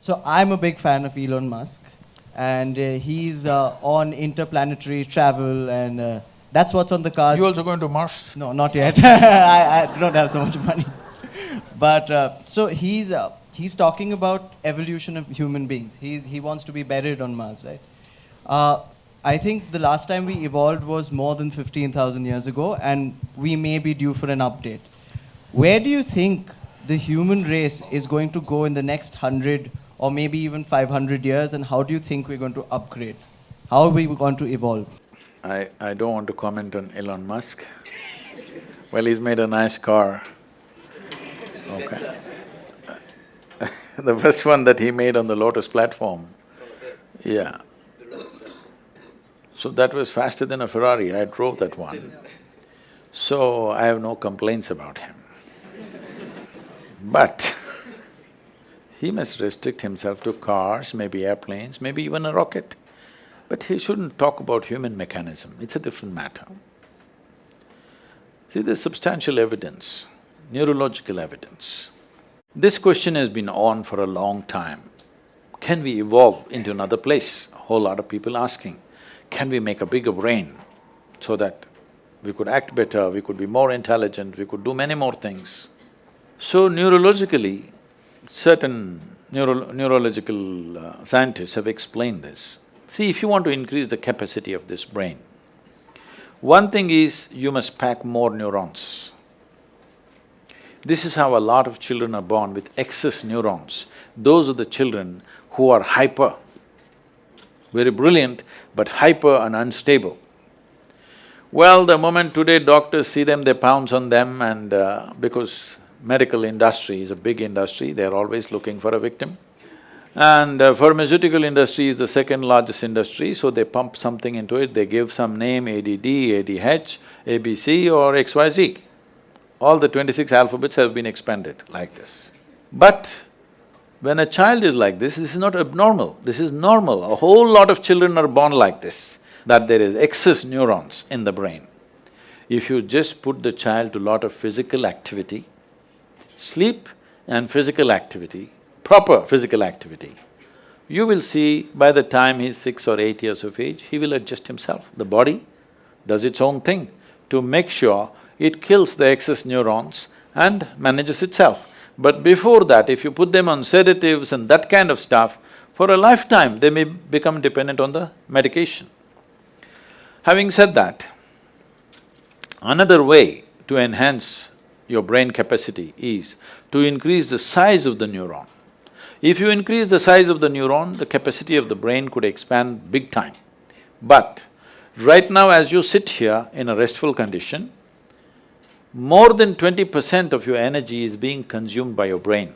So I'm a big fan of Elon Musk, and he's on interplanetary travel, and that's what's on the cards. You also going to Mars? No, not yet. I don't have so much money. But so he's talking about evolution of human beings. He wants to be buried on Mars, right? I think the last time we evolved was more than 15,000 years ago, and we may be due for an update. Where do you think the human race is going to go in the next 100 or maybe even 500 years, and how do you think we're going to upgrade? How are we going to evolve? I don't want to comment on Elon Musk. Well, he's made a nice car. Okay. The first one that he made on the Lotus platform, yeah. So that was faster than a Ferrari, I drove that one. So I have no complaints about him. But he must restrict himself to cars, maybe airplanes, maybe even a rocket. But he shouldn't talk about human mechanism, it's a different matter. See, there's substantial evidence, neurological evidence. This question has been on for a long time. Can we evolve into another place? A whole lot of people asking. Can we make a bigger brain so that we could act better, we could be more intelligent, we could do many more things? So neurologically, certain neurological scientists have explained this. See, if you want to increase the capacity of this brain, one thing is you must pack more neurons. This is how a lot of children are born with excess neurons. Those are the children who are hyper, very brilliant, but hyper and unstable. Well, the moment today doctors see them, they pounce on them, and because medical industry is a big industry, they're always looking for a victim. And pharmaceutical industry is the second largest industry, so they pump something into it, they give some name, ADD, ADH, ABC or XYZ. All the 26 alphabets have been expanded like this. But when a child is like this is not abnormal, this is normal. A whole lot of children are born like this, that there is excess neurons in the brain. If you just put the child to lot of physical activity, sleep and physical activity, proper physical activity, you will see by the time he's 6 or 8 years of age, he will adjust himself. The body does its own thing to make sure it kills the excess neurons and manages itself. But before that, if you put them on sedatives and that kind of stuff, for a lifetime they may become dependent on the medication. Having said that, another way to enhance your brain capacity is to increase the size of the neuron. If you increase the size of the neuron, the capacity of the brain could expand big time. But right now as you sit here in a restful condition, more than 20% of your energy is being consumed by your brain.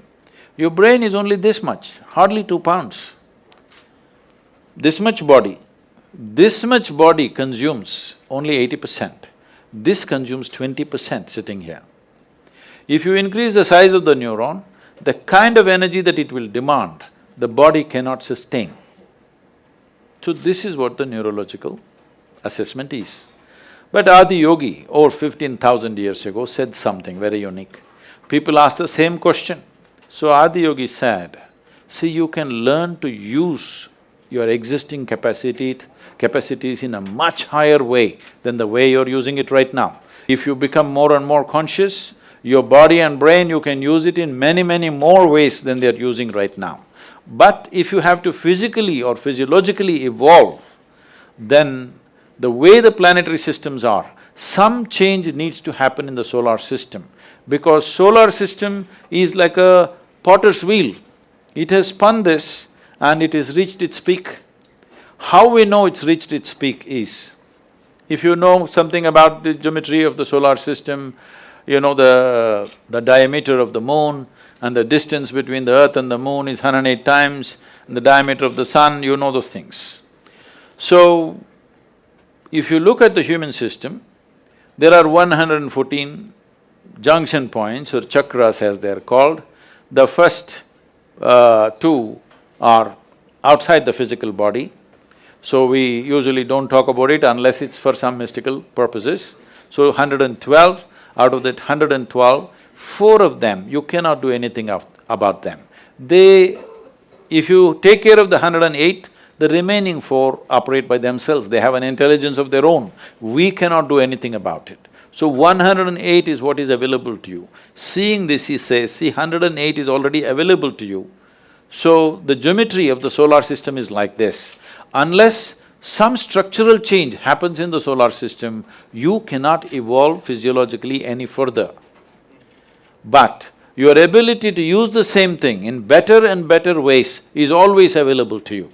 Your brain is only this much, hardly 2 pounds. This much body consumes only 80%. This consumes 20% sitting here. If you increase the size of the neuron, the kind of energy that it will demand, the body cannot sustain. So this is what the neurological assessment is. But Adi Yogi, over 15,000 years ago, said something very unique. People asked the same question. So Adi Yogi said, see, you can learn to use your existing capacities in a much higher way than the way you're using it right now. If you become more and more conscious, your body and brain, you can use it in many, many more ways than they're using right now. But if you have to physically or physiologically evolve, then the way the planetary systems are, some change needs to happen in the solar system, because solar system is like a potter's wheel. It has spun this and it has reached its peak. How we know it's reached its peak is, if you know something about the geometry of the solar system, you know the diameter of the moon and the distance between the earth and the moon is 108 times, and the diameter of the sun, you know those things. So, if you look at the human system, there are 114 junction points or chakras as they're called. The first two are outside the physical body, so we usually don't talk about it unless it's for some mystical purposes. So 112, out of that 112, 4 of them, you cannot do anything about them. They if you take care of the 108, the remaining 4 operate by themselves, they have an intelligence of their own. We cannot do anything about it. So 108 is what is available to you. Seeing this, he says, see, 108 is already available to you. So the geometry of the solar system is like this. Unless some structural change happens in the solar system, you cannot evolve physiologically any further. But your ability to use the same thing in better and better ways is always available to you.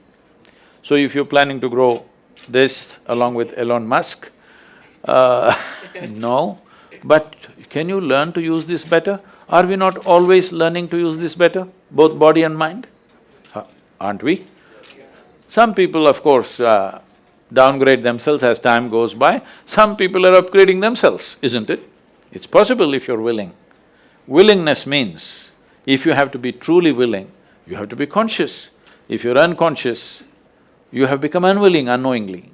So if you're planning to grow this along with Elon Musk, no, but can you learn to use this better? Are we not always learning to use this better, both body and mind? Aren't we? Some people, of course, downgrade themselves as time goes by, some people are upgrading themselves, isn't it? It's possible if you're willing. Willingness means, if you have to be truly willing, you have to be conscious. If you're unconscious, you have become unwilling unknowingly.